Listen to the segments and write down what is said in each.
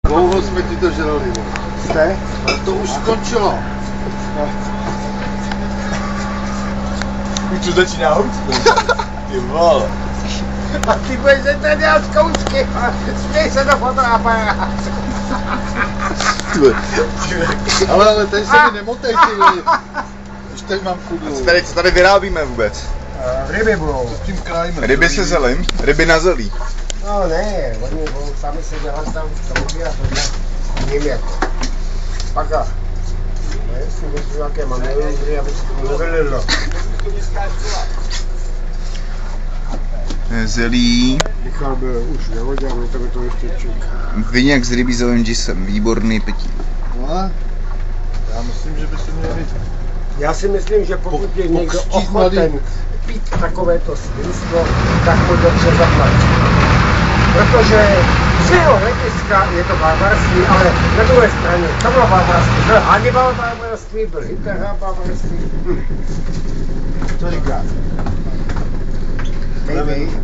Dlouho jsme ti to žrali. Jste? Ale to už skončilo. Už to začíná houcnout. Ty vole. A ty budeš se tady dělat zkoušky. Směj se do fotoaparátu. Ale tady se mi nemotej, ty vole. Už tady mám kudu. Co tady vyrábíme vůbec? Ryby budou. S tím krajem. Ryby se zelím? Ryby na zelí? No ne, oni budou sami se dělat tam a tohle. Němět. Paka. Ne, si myslím, jaké manevry, aby se to nevylilo. Zelí. Michal byl už ve vodě, ale to by to ještě čeká. Viněk s rybízovým džisem. Výborný pití. No, já myslím, že by se měli... Já si myslím, že pokud je někdo ochoten pít takovéto svinstvo, tak mu dobře zaplať. Protože z jeho hlediska je to barbarství, ale na druhé straně to bylo barbarství. Byl Hannibal barbarství, byl Hitler barbarství. Co říkáš?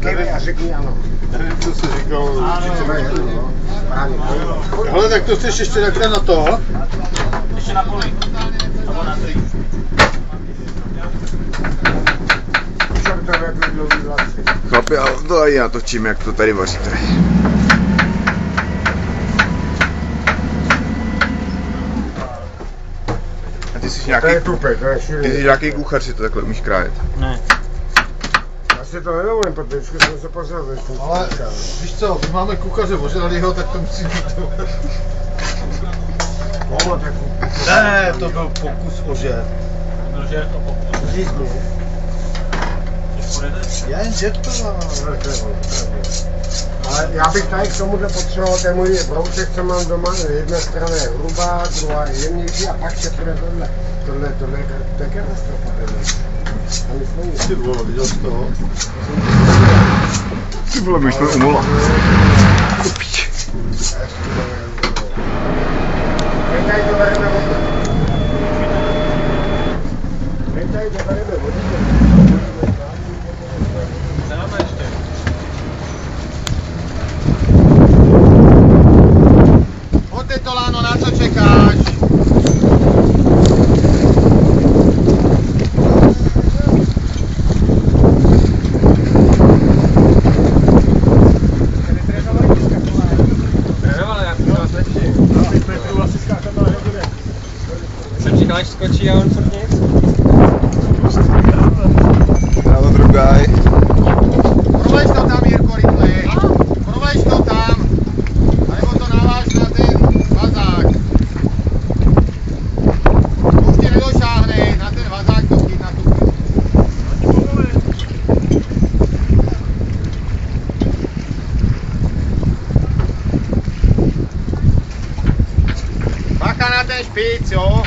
Kejvej a řekni ano. Nevím, co jsi říkal. Správně. Hele, tak to chceš ještě takhle na to? Ještě na poli. Nebo na trý. Chlapi, ale to aj já točím, jak to tady vaříte. A ty jsi nějaký... To je tupé, to je Ty šílený. jsi nějaký kuchař, si to takhle umíš krájet. Ne. Já si to nedovolím, protože vždycky jsem se pozval, že jsem Ale víš co, my máme kuchaře ožralýho, tak to musí být to. Ne, to byl pokus o žer. Protože to pokud. Říct mi. Jen žertová. Ale já bych tady k tomuhle potřeboval ten můj brouček, co mám doma, jedna strana je hrubá, druhá je jemnější a pak se půjde tohle. Tohle je katastrofa. Ty vole, viděl jsi toho? Ty vole, my jsme umola. Do píče. Tady to bereme vodu. Tady to bereme vodu. Dáme ještě. Pojď to, Láno, na co čekáš? Jsem říkal, až skočí a on furt nic. Bravo, drugaj. Provlež to tam, Jirko, rychlej. Provlež to tam. A nebo to naváž na ten vazák. Už ti nedošáhne, na ten vazák to chyt na tu. Bacha na ten špic, jo.